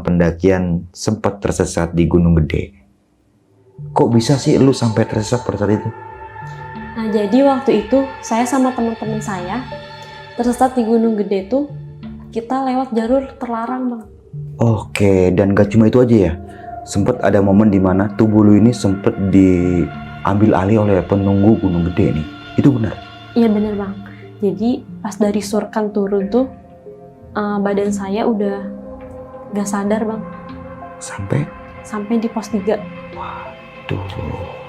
pendakian sempat tersesat di Gunung Gede. Kok bisa sih lu sampai tersesat pada saat itu? Nah, jadi waktu itu saya sama teman-teman saya tersesat di Gunung Gede tuh, kita lewat jalur terlarang, Bang. Oke, dan gak cuma itu aja ya. Sempat ada momen dimana tubuh lu ini sempat diambil alih oleh penunggu Gunung Gede nih. Itu benar? Iya bener, Bang. Jadi pas dari Surkan turun tuh, badan saya udah gak sadar, Bang. Sampai di pos 3. Waduh.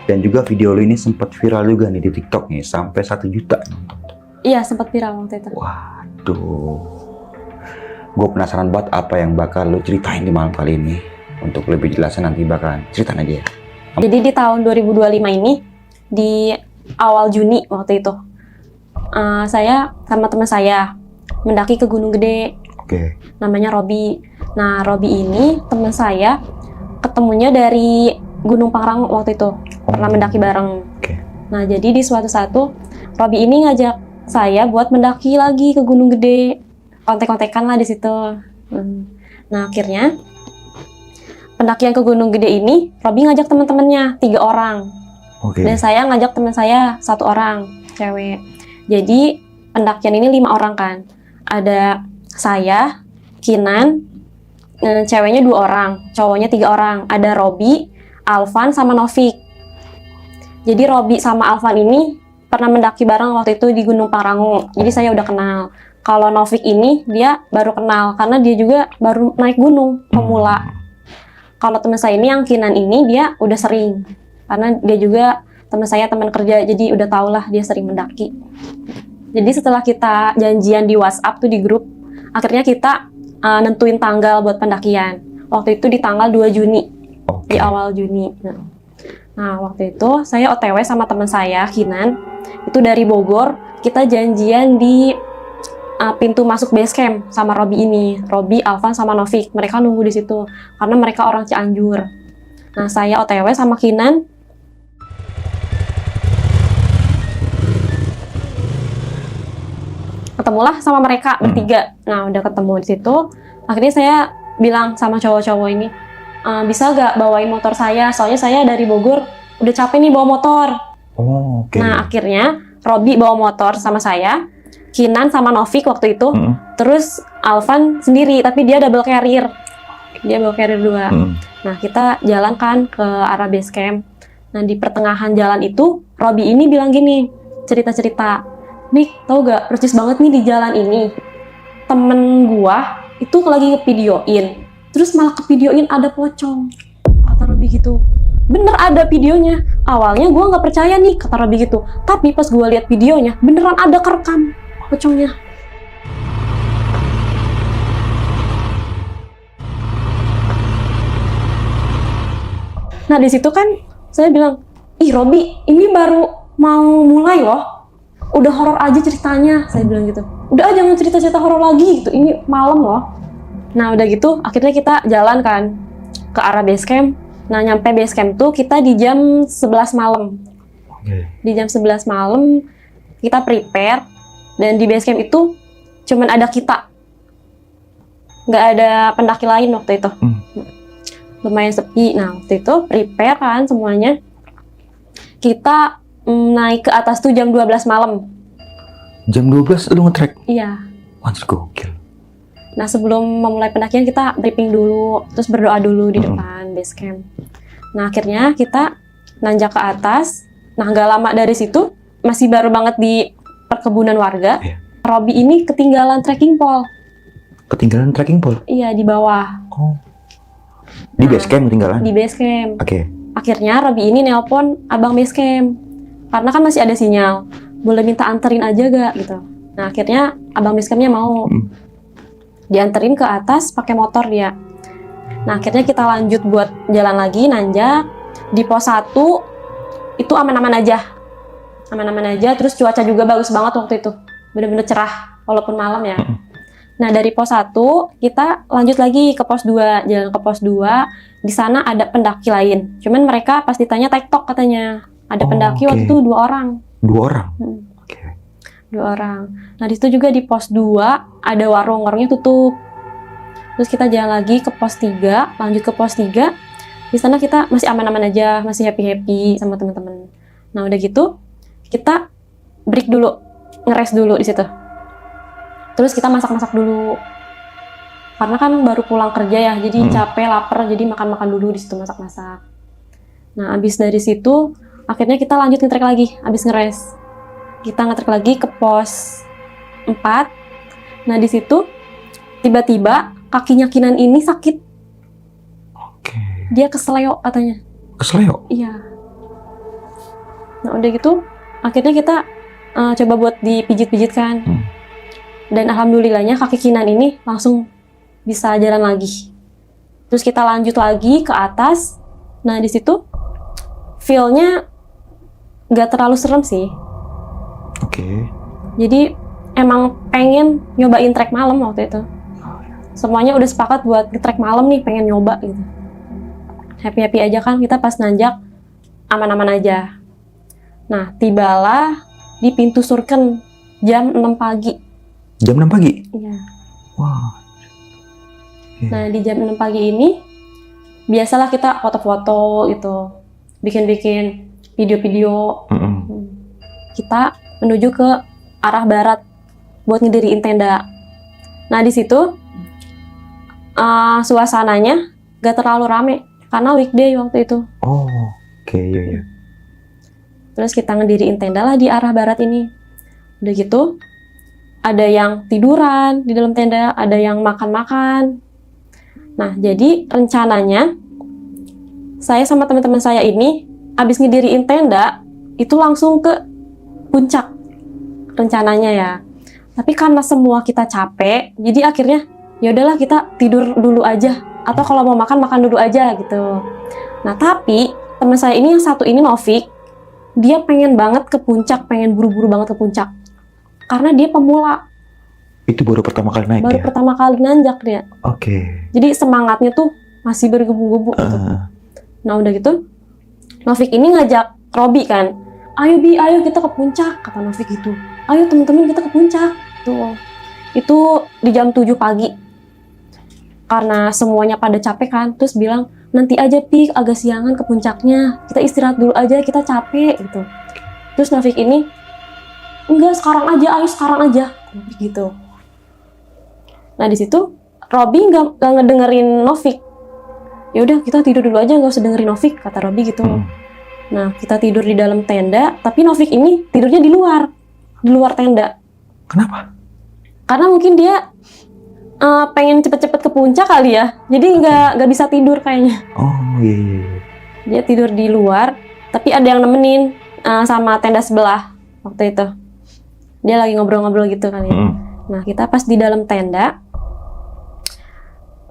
Dan juga video lu ini sempat viral juga nih di TikTok nih, sampai 1 juta nonton. Iya, sempat viral waktu itu. Waduh. Gue penasaran banget apa yang bakal lu ceritain di malam kali ini. Untuk lebih jelasnya nanti bakalan ceritain aja ya. Jadi di tahun 2025 ini, di awal Juni waktu itu, saya sama teman saya mendaki ke Gunung Gede. Oke. Namanya Robi. Nah, Robi ini teman saya ketemunya dari Gunung Pangrango waktu itu. Pernah mendaki bareng. Oke. Nah, jadi di suatu Robi ini ngajak saya buat mendaki lagi ke Gunung Gede. Kontek-kontekan lah di situ. Nah, akhirnya pendakian ke Gunung Gede ini, Robi ngajak teman-temannya 3 orang. Oke. Dan saya ngajak teman saya 1 orang, cewek. Jadi pendakian ini 5 orang kan. Ada saya, Kinan, ceweknya 2 orang, cowoknya 3 orang. Ada Robi, Alvan, sama Novik. Jadi Robi sama Alvan ini pernah mendaki bareng waktu itu di Gunung Pangrango. Jadi saya udah kenal. Kalau Novik ini dia baru kenal karena dia juga baru naik gunung, pemula. Kalau teman saya ini yang Kinan ini dia udah sering. Karena dia juga teman saya teman kerja, jadi udah tau lah dia sering mendaki. Jadi setelah kita janjian di WhatsApp tuh di grup, akhirnya kita nentuin tanggal buat pendakian. Waktu itu di tanggal 2 Juni, di awal Juni. Nah, waktu itu saya OTW sama teman saya, Kinan. Itu dari Bogor, kita janjian di pintu masuk base camp sama Robi ini. Robi, Alvan, sama Novik. Mereka nunggu di situ karena mereka orang Cianjur. Nah, saya OTW sama Kinan. Ketemulah sama mereka bertiga. Nah, udah ketemu di situ. Akhirnya saya bilang sama cowok-cowok ini, bisa gak bawain motor saya? Soalnya saya dari Bogor udah capek nih bawa motor. Nah, akhirnya Robi bawa motor sama saya, Kinan sama Novik waktu itu, terus Alvan sendiri, tapi dia double carrier. Dia bawa carrier 2. Nah, kita jalan kan ke arah base camp. Nah, di pertengahan jalan itu, Robi ini bilang gini, cerita-cerita, Nik, tau gak, percis banget nih di jalan ini. Temen gua itu lagi ngevideoin, terus malah kevideoin ada pocong. Kata Robi gitu. Bener ada videonya. Awalnya gua nggak percaya nih, kata Robi gitu. Tapi pas gua lihat videonya, beneran ada kerekam pocongnya. Nah, di situ kan saya bilang, ih Robi, ini baru mau mulai loh. Udah horor aja ceritanya, saya bilang gitu. Udah jangan cerita-cerita horor lagi gitu, ini malam loh. Nah, udah gitu, akhirnya kita jalan kan ke arah base camp. Nah, nyampe base camp tuh kita di jam 11 malam. Di jam 11 malam, kita prepare. Dan di base camp itu cuman ada kita. Nggak ada pendaki lain waktu itu. Lumayan sepi. Nah, waktu itu prepare kan semuanya. Kita naik ke atas tuh jam 12 malam. Jam 12 lu nge-trek? Iya. Anjir, gokil. Nah, sebelum memulai pendakian kita briefing dulu, terus berdoa dulu di depan base camp. Nah, akhirnya kita nanjak ke atas. Nah, nggak lama dari situ, masih baru banget di perkebunan warga. Robi ini ketinggalan trekking pole. Ketinggalan trekking pole? Iya, di bawah. Di base camp ketinggalan? Di base camp. Oke. Akhirnya Robi ini nelpon abang base camp. Karena kan masih ada sinyal. Boleh minta anterin aja gak gitu. Nah, akhirnya abang base campnya mau. Dianterin ke atas pakai motor dia. Nah, akhirnya kita lanjut buat jalan lagi, nanjak. Di pos 1 itu aman-aman aja. Aman-aman aja, terus cuaca juga bagus banget waktu itu. Bener-bener cerah, walaupun malam ya. Nah, dari pos 1, kita lanjut lagi ke pos 2. Jalan ke pos 2, di sana ada pendaki lain. Cuman mereka pas ditanya TikTok katanya. Ada pendaki waktu itu 2 orang. 2 orang? Oke. 2 orang. Nah, di situ juga di pos 2 ada warung, warungnya tutup. Terus kita jalan lagi ke pos 3, lanjut ke pos 3. Di sana kita masih aman-aman aja, masih happy-happy sama teman-teman. Nah, udah gitu kita break dulu, ngeres dulu di situ. Terus kita masak-masak dulu. Karena kan baru pulang kerja ya, jadi capek, lapar, jadi makan-makan dulu di situ, masak-masak. Nah, abis dari situ akhirnya kita lanjut nge-trek lagi, abis ngeres. Kita nge-trek lagi ke pos 4. Nah, di situ tiba-tiba kakinya Kinan ini sakit. Oke. Dia kesleo katanya. Kesleo? Iya. Nah, udah gitu akhirnya kita coba buat dipijit-pijit kan. Dan alhamdulillahnya kaki Kinan ini langsung bisa jalan lagi. Terus kita lanjut lagi ke atas. Nah, di situ feel-nya nggak terlalu serem sih. Oke. Jadi emang pengen nyobain trek malam waktu itu. Semuanya udah sepakat buat trek malam nih, pengen nyoba gitu. Happy-happy aja kan, kita pas nanjak aman-aman aja. Nah, tibalah di pintu Surken jam 6 pagi. Jam 6 pagi? Iya. Wah. Nah, di jam 6 pagi ini biasalah kita foto-foto gitu, bikin-bikin video-video. Kita menuju ke arah barat buat ngediriin tenda. Nah, di situ suasananya gak terlalu rame karena weekday waktu itu. Oh, oke, iya. Terus kita ngediriin tenda lah di arah barat ini. Udah gitu, ada yang tiduran di dalam tenda, ada yang makan-makan. Nah, jadi rencananya saya sama teman-teman saya ini abis ngediriin tenda itu langsung ke puncak rencananya ya. Tapi karena semua kita capek, jadi akhirnya ya udahlah kita tidur dulu aja, atau kalau mau makan dulu aja gitu. Nah, tapi teman saya ini yang satu ini Novik, dia pengen banget ke puncak, pengen buru-buru banget ke puncak. Karena dia pemula. Itu baru pertama kali naik Baru ya? pertama kali nanjak dia. Oke. Jadi semangatnya tuh masih bergebu-gebu gitu. Nah, udah gitu Novik ini ngajak Robi kan, ayo Bi, ayo kita ke puncak, kata Novik gitu. Ayo teman-teman kita ke puncak. Tuh. Itu di jam 7 pagi. Karena semuanya pada capek kan, terus bilang, nanti aja Pi, agak siangan ke puncaknya. Kita istirahat dulu aja, kita capek gitu. Terus Novik ini, enggak, sekarang aja, ayo sekarang aja. Gitu. Nah, di situ Robi nggak ngedengerin Novik. Ya udah, kita tidur dulu aja, nggak usah dengerin Novik, kata Robi gitu. Nah, kita tidur di dalam tenda, tapi Novik ini tidurnya di luar tenda. Kenapa? Karena mungkin dia pengen cepet-cepet ke puncak kali ya, jadi nggak bisa tidur kayaknya. Oh, iya. Dia tidur di luar, tapi ada yang nemenin sama tenda sebelah waktu itu. Dia lagi ngobrol-ngobrol gitu kali ya. Nah, kita pas di dalam tenda,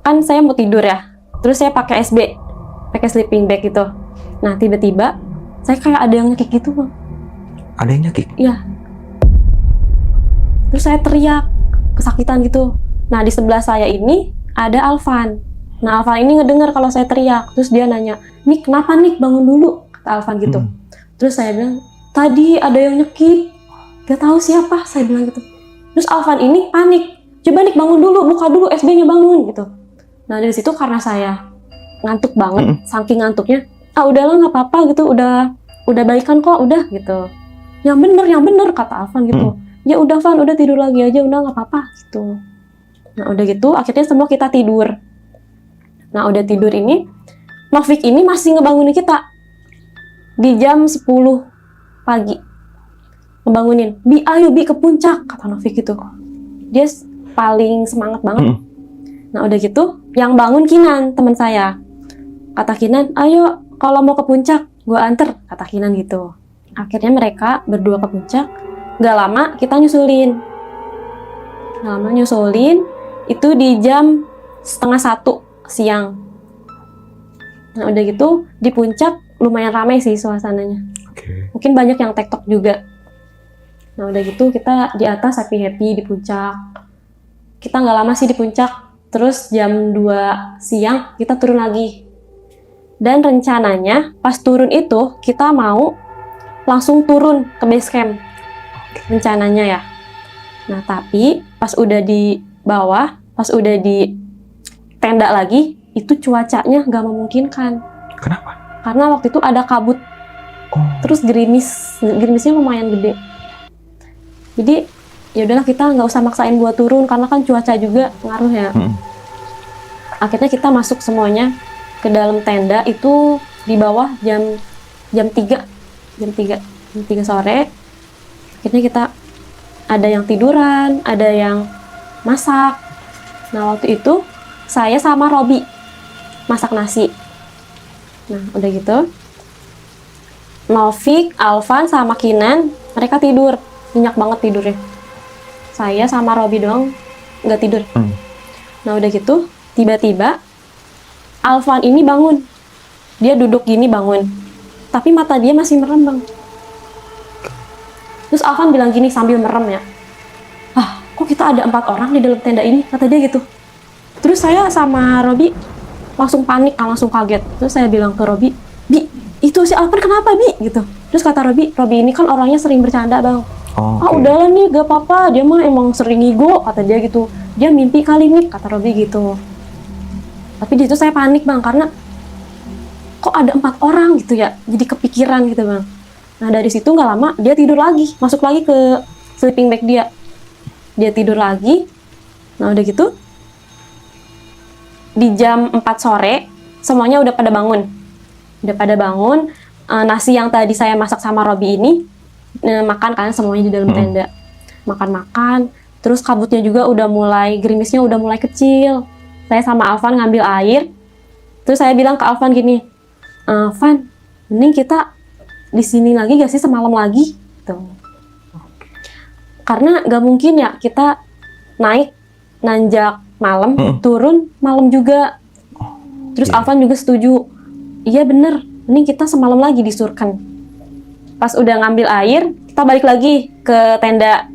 kan saya mau tidur ya, terus saya pakai SB, pakai sleeping bag gitu. Nah, tiba-tiba saya kayak ada yang nyekik gitu, Bang. Ada yang nyekik? Iya. Terus saya teriak, kesakitan gitu. Nah, di sebelah saya ini ada Alvan. Nah, Alvan ini ngedengar kalau saya teriak. Terus dia nanya, Nik, kenapa Nik? Bangun dulu, kata Alvan gitu. Terus saya bilang, tadi ada yang nyekik. Gak tahu siapa, saya bilang gitu. Terus Alvan ini panik. Coba Nik bangun dulu, buka dulu SB-nya, bangun gitu. Nah, dari situ karena saya ngantuk banget, saking ngantuknya, udahlah nggak apa-apa gitu, udah baikan kok, udah gitu. Yang bener kata Alvan gitu. Ya udah Van, udah tidur lagi aja, udah nggak apa-apa gitu. Nah, udah gitu akhirnya semua kita tidur. Nah, udah tidur ini Novik ini masih ngebangunin kita di jam 10 pagi, ngebangunin, Bi, ayo Bi ke puncak, kata Novik gitu. Dia paling semangat banget. Nah, udah gitu yang bangun Kinan, teman saya. Kata Kinan, ayo kalau mau ke puncak gue anter, kata Kinan gitu. Akhirnya mereka berdua ke puncak. Gak lama kita nyusulin. Itu di jam 12:30 siang. Nah, udah gitu di puncak lumayan ramai sih suasananya. Mungkin banyak yang TikTok juga. Nah, udah gitu kita di atas happy-happy di puncak. Kita nggak lama sih di puncak. Terus jam 2 siang kita turun lagi. Dan rencananya pas turun itu kita mau langsung turun ke base camp. Rencananya ya. Nah, tapi pas udah di bawah, pas udah di tenda lagi, itu cuacanya nggak memungkinkan. Kenapa? Karena waktu itu ada kabut, Oh. terus gerimisnya lumayan gede. Jadi ya udahlah, kita nggak usah maksain buat turun karena kan cuaca juga ngaruh ya. Akhirnya kita masuk semuanya ke dalam tenda itu di bawah jam 3 sore. Akhirnya kita ada yang tiduran, ada yang masak. Nah waktu itu saya sama Robi masak nasi. Nah udah gitu Novik, Alvan sama Kinan mereka tidur, nyenyak banget tidurnya. Saya sama Robi doang nggak tidur. Nah udah gitu tiba-tiba Alvan ini bangun. Dia duduk gini bangun, tapi mata dia masih merem bang. Terus Alvan bilang gini sambil merem ya, kok kita ada 4 orang di dalam tenda ini, kata dia gitu. Terus saya sama Robi langsung panik, langsung kaget. Terus saya bilang ke Robi, Bi, itu si Alvan kenapa Bi? Gitu. Terus kata Robi ini kan orangnya sering bercanda bang. Udahlah nih, gak apa-apa, dia mah emang sering ngigo, kata dia gitu. Dia mimpi kali nih, kata Robi gitu. Tapi di situ saya panik bang, karena kok ada 4 orang gitu ya, jadi kepikiran gitu bang. Nah dari situ nggak lama dia tidur lagi, masuk lagi ke sleeping bag dia. Dia tidur lagi. Nah udah gitu di jam 4 sore semuanya udah pada bangun. Nasi yang tadi saya masak sama Robi ini makan kan semuanya di dalam tenda. Makan. Terus kabutnya juga udah mulai, gerimisnya udah mulai kecil. Saya sama Alvan ngambil air. Terus saya bilang ke Alvan gini, Van, mending kita di sini lagi gak sih, semalam lagi? Tuh. Karena gak mungkin ya kita naik nanjak malam, turun malam juga. Terus Alvan juga setuju. Iya bener, mending kita semalam lagi di Surken. Pas udah ngambil air, kita balik lagi ke tenda.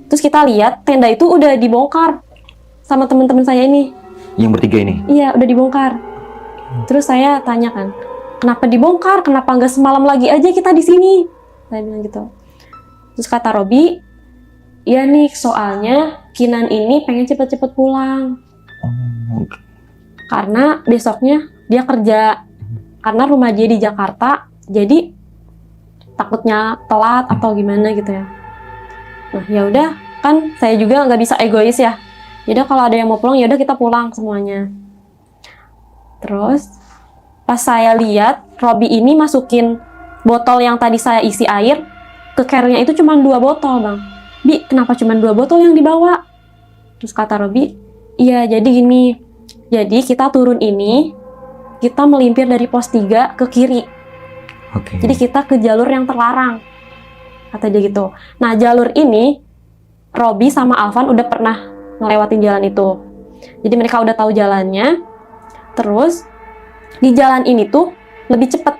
Terus kita lihat tenda itu udah dibongkar sama teman-teman saya ini. Yang bertiga ini? Iya, udah dibongkar. Terus saya tanya kan, kenapa dibongkar? Kenapa nggak semalam lagi aja kita di sini? Saya bilang gitu. Terus kata Robi, iya nih soalnya Kinan ini pengen cepet-cepet pulang. Karena besoknya dia kerja. Karena rumah dia di Jakarta, jadi takutnya telat atau gimana gitu ya. Nah ya udah, kan saya juga nggak bisa egois ya. Yaudah kalau ada yang mau pulang, yaudah kita pulang semuanya. Terus pas saya lihat Robi ini masukin botol yang tadi saya isi air ke carrier-nya itu cuma 2 botol bang. Bi, kenapa cuma 2 botol yang dibawa? Terus kata Robi, iya jadi gini. Jadi kita turun ini, kita melimpir dari pos 3 ke kiri. Jadi kita ke jalur yang terlarang, kata dia gitu. Nah jalur ini Robi sama Alvan udah pernah ngelewatin jalan itu. Jadi mereka udah tahu jalannya. Terus di jalan ini tuh lebih cepet.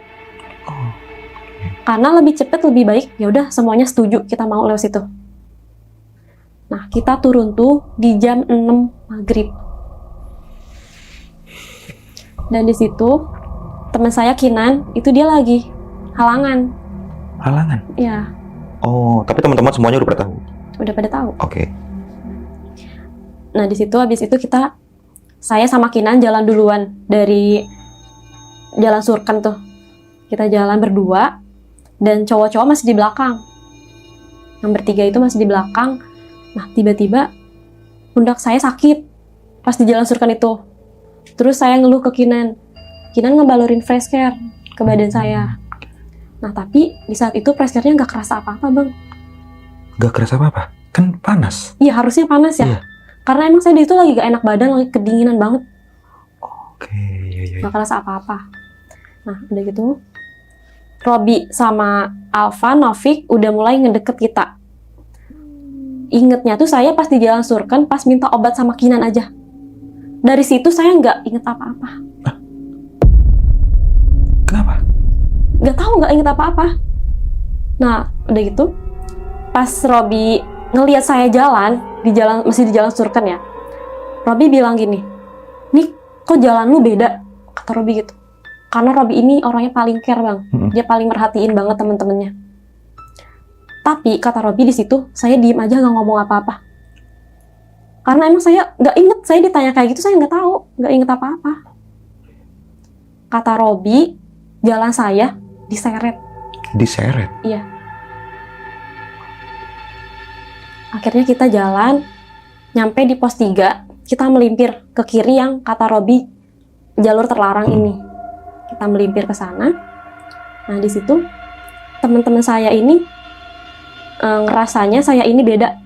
Karena lebih cepet lebih baik. Ya udah semuanya setuju kita mau lewat situ. Nah kita turun tuh di jam 6 maghrib. Dan di situ teman saya Kinan itu dia lagi halangan. Halangan? Iya. Oh, tapi teman-teman semuanya udah pada tahu. Udah pada tahu. Oke. Nah di situ habis itu saya sama Kinan jalan duluan dari jalan Surken tuh. Kita jalan berdua dan cowok-cowok masih di belakang. Yang bertiga itu masih di belakang. Nah tiba-tiba pundak saya sakit pas di jalan Surken itu. Terus saya ngeluh ke Kinan. Kinan ngebalurin fresh care ke badan saya. Nah tapi di saat itu fresh care-nya nggak kerasa apa-apa bang. Gak kerasa apa-apa? Kan panas. Iya harusnya panas ya. Iya. Karena emang saya di situ lagi gak enak badan, lagi kedinginan banget. Oke, iya. Gak kerasa apa-apa. Nah udah gitu Robi sama Alvan, Novik udah mulai ngedeket kita. Ingetnya tuh saya pas di jalan Surken pas minta obat sama Kinan aja. Dari situ saya nggak inget apa-apa. Kenapa? Gak tahu, nggak inget apa-apa. Nah udah gitu pas Robi ngelihat saya jalan masih di jalan Surken ya, Robi bilang gini, nih kok jalan lu beda, kata Robi gitu. Karena Robi ini orangnya paling care bang, dia paling merhatiin banget temen-temennya. Tapi kata Robi di situ saya diem aja nggak ngomong apa-apa. Karena emang saya nggak inget, saya ditanya kayak gitu saya nggak tahu, nggak inget apa-apa. Kata Robi, jalan saya diseret. Diseret? Iya. Akhirnya kita jalan, nyampe di pos 3, kita melimpir ke kiri yang kata Robi jalur terlarang ini. Kita melimpir ke sana. Nah di situ teman-teman saya ini ngerasanya saya ini beda.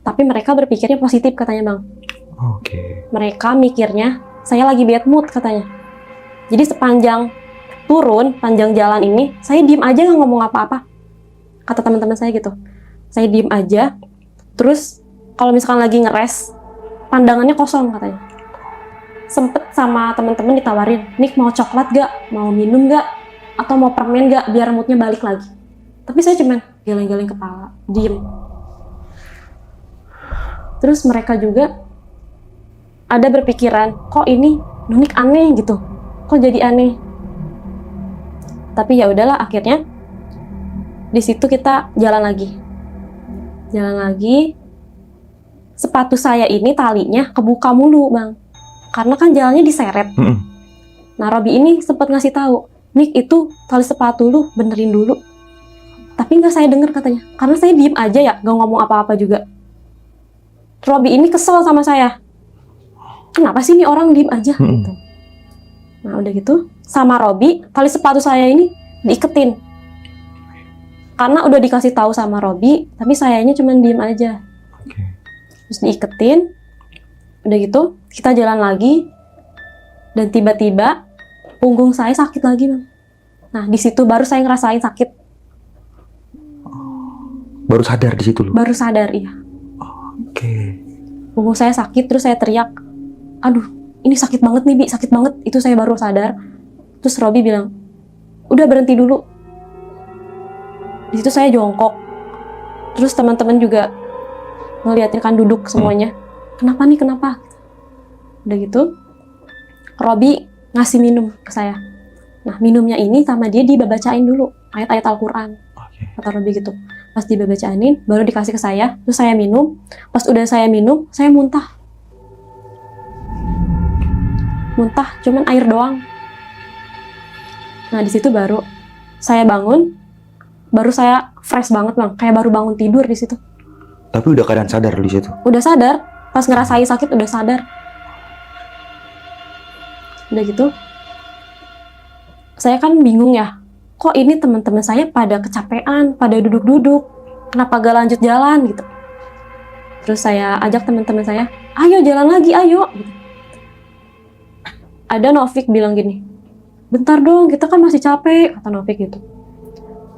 Tapi mereka berpikirnya positif katanya Bang. Oke. Mereka mikirnya saya lagi bad mood katanya. Jadi sepanjang turun, panjang jalan ini, saya diem aja nggak ngomong apa-apa. Kata teman-teman saya gitu. Saya diem aja. Terus kalau misalkan lagi ngeres, pandangannya kosong katanya. Sempet sama teman-teman ditawarin, Nik mau coklat gak? Mau minum gak? Atau mau permen gak? Biar moodnya balik lagi. Tapi saya cuman geleng-geleng kepala, diem. Terus mereka juga ada berpikiran, kok ini Nunik aneh gitu, kok jadi aneh. Tapi ya udahlah, akhirnya di situ kita jalan lagi. Sepatu saya ini talinya kebuka mulu Bang, karena kan jalannya diseret. Nah Robi ini sempat ngasih tahu, Nik itu tali sepatu lu benerin dulu. Tapi nggak saya denger katanya, karena saya diem aja ya, nggak ngomong apa-apa juga. Robi ini kesel sama saya. Kenapa sih ini orang diem aja gitu. Nah udah gitu, sama Robi, tali sepatu saya ini diiketin. Karena udah dikasih tahu sama Robi, tapi sayanya cuma diem aja. Terus diiketin. Udah gitu, kita jalan lagi. Dan tiba-tiba punggung saya sakit lagi, Bang. Nah, di situ baru saya ngerasain sakit. Baru sadar di situ loh. Baru sadar, iya. Oke. Punggung saya sakit, terus saya teriak, aduh, ini sakit banget nih, Bi, sakit banget. Itu saya baru sadar. Terus Robi bilang, udah berhenti dulu. Di situ saya jongkok. Terus teman-teman juga ngeliatin kan duduk semuanya. Kenapa nih, kenapa? Udah gitu, Robi ngasih minum ke saya. Nah, minumnya ini sama dia dibacain dulu ayat-ayat Al-Quran. Kata Robi gitu. Pas dibacainin, baru dikasih ke saya. Terus saya minum. Pas udah saya minum, saya muntah. Muntah, cuman air doang. Nah, di situ baru saya bangun. Baru saya fresh banget, Bang. Kayak baru bangun tidur di situ. Tapi udah keadaan sadar di situ? Udah sadar. Pas ngerasain sakit, udah sadar. Udah gitu, saya kan bingung ya. Kok ini teman-teman saya pada kecapean, pada duduk-duduk. Kenapa gak lanjut jalan gitu. Terus saya ajak teman-teman saya, ayo jalan lagi, ayo. Gitu. Ada Novik bilang gini, bentar dong, kita kan masih capek, kata Novik gitu.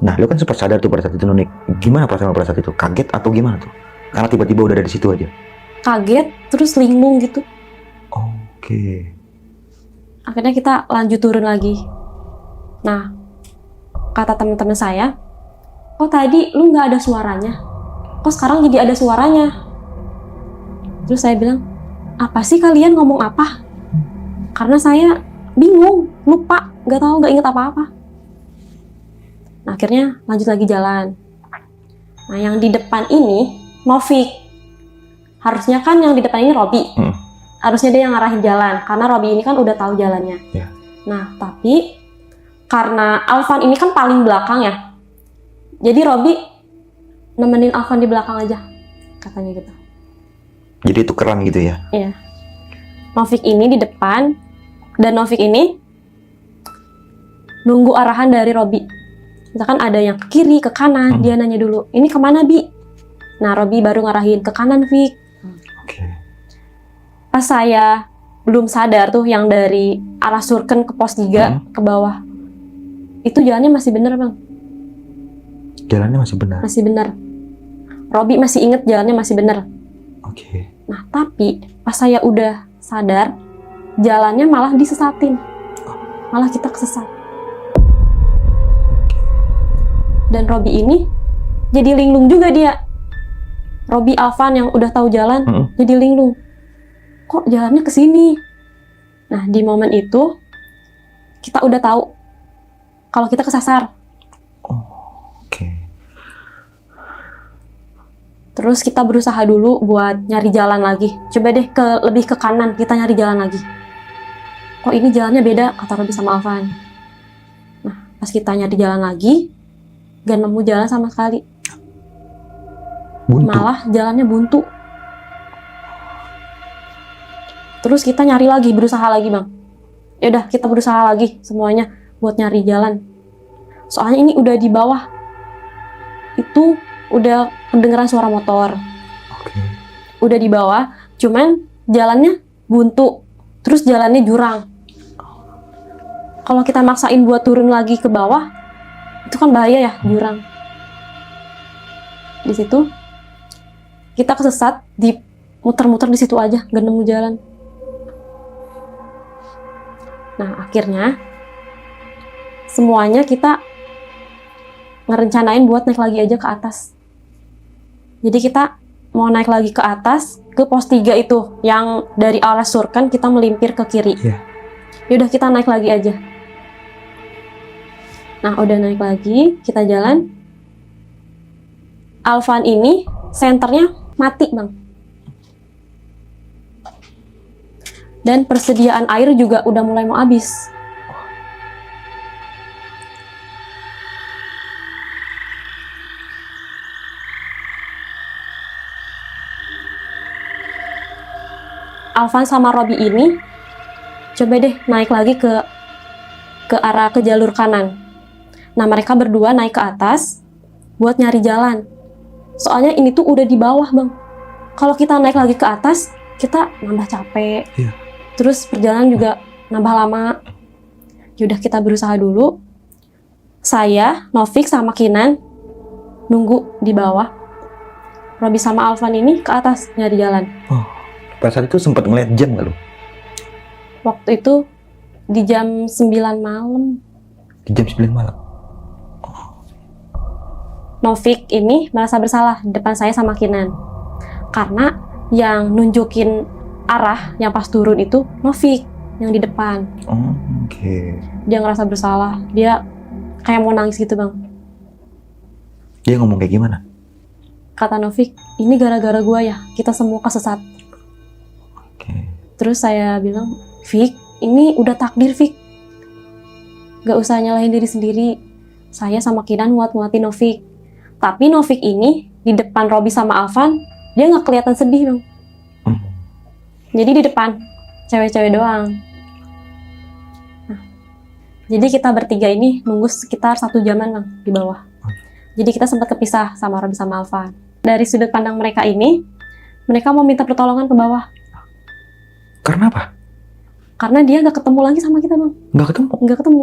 Nah, lu kan sempat sadar tuh pada saat itu, Nunik. Gimana perasaan pada saat itu? Kaget atau gimana tuh? Karena tiba-tiba udah ada di situ aja. Kaget, terus linglung gitu. Oke. Akhirnya kita lanjut turun lagi. Nah, kata teman-teman saya, kok tadi lu nggak ada suaranya? Kok sekarang jadi ada suaranya? Terus saya bilang, apa sih kalian ngomong apa? Karena saya bingung, lupa, nggak tahu, nggak inget apa-apa. Nah, akhirnya lanjut lagi jalan. Nah, yang di depan ini Novik. Harusnya kan yang di depan ini Robi. Harusnya dia yang ngarahin jalan, karena Robi ini kan udah tahu jalannya. Yeah. Nah, tapi karena Alvan ini kan paling belakang ya, jadi Robi nemenin Alvan di belakang aja, katanya gitu. Jadi tukeran gitu ya? Iya. Novik ini di depan, dan Novik ini nunggu arahan dari Robi. Misalkan ada yang ke kiri, ke kanan, dia nanya dulu, ini kemana, Bi? Nah, Robi baru ngarahin ke kanan, Vik. Oke. Pas saya belum sadar tuh yang dari arah Surken ke pos 3 ke bawah, itu jalannya masih bener, Bang. Jalannya masih benar? Masih bener. Robi masih inget jalannya masih bener. Oke. Nah, tapi pas saya udah sadar, jalannya malah disesatin. Malah kita kesesat. Dan Robi ini jadi linglung juga dia. Robi Alvan yang udah tahu jalan, jadi linglung. Kok jalannya ke sini? Nah, di momen itu kita udah tahu kalau kita kesasar. Oke. Terus kita berusaha dulu buat nyari jalan lagi. Coba deh lebih ke kanan, kita nyari jalan lagi. Kok ini jalannya beda, kata Robi sama Alvan. Nah, pas kita nyari jalan lagi, gak nemu jalan sama sekali. Buntu. Malah jalannya buntu. Terus kita nyari lagi, berusaha lagi bang. Yaudah, kita berusaha lagi semuanya buat nyari jalan. Soalnya ini udah di bawah. Itu udah kedengeran suara motor. Oke. Udah di bawah, cuman jalannya buntu. Terus jalannya jurang. Kalau kita maksain buat turun lagi ke bawah, itu kan bahaya ya, jurang. Di situ kita kesesat, di muter-muter di situ aja, gak nemu jalan. Nah, akhirnya semuanya kita ngerencanain buat naik lagi aja ke atas. Jadi kita mau naik lagi ke atas, ke pos 3 itu, yang dari arah Surkan kita melimpir ke kiri. Iya. Yaudah kita naik lagi aja. Nah, udah naik lagi, kita jalan. Alvan ini senternya mati, bang. Dan persediaan air juga udah mulai mau habis. Alvan sama Robi ini coba deh naik lagi ke arah ke jalur kanan. Nah, mereka berdua naik ke atas buat nyari jalan. Soalnya ini tuh udah di bawah, bang. Kalau kita naik lagi ke atas, kita nambah capek. Iya. Terus perjalanan juga nambah lama. Yaudah kita berusaha dulu. Saya, Novik sama Kinan nunggu di bawah. Robi sama Alvan ini ke atas nyari jalan. Oh, pada saat itu sempat ngeliat jam nggak lu? Waktu itu di jam 9 malam. Di jam 9 malam. Novik ini merasa bersalah di depan saya sama Kinan. Karena yang nunjukin arah yang pas turun itu Novik yang di depan. Oh, oke. Dia ngerasa bersalah. Dia kayak mau nangis gitu, bang. Dia ngomong kayak gimana? Kata Novik, ini gara-gara gua ya, kita semua kesesat. Oke. Terus saya bilang, Fik, ini udah takdir, Fik. Gak usah nyalahin diri sendiri. Saya sama Kinan nguat-nguatin Novik. Tapi Novik ini, di depan Robi sama Alvan, dia gak kelihatan sedih, bang. Jadi di depan, cewek-cewek doang. Nah, jadi kita bertiga ini nunggu sekitar 1 jaman, bang, di bawah. Jadi kita sempat kepisah sama Robi sama Alvan. Dari sudut pandang mereka ini, mereka mau minta pertolongan ke bawah. Karena apa? Karena dia gak ketemu lagi sama kita, bang. Nggak ketemu. Nggak ketemu.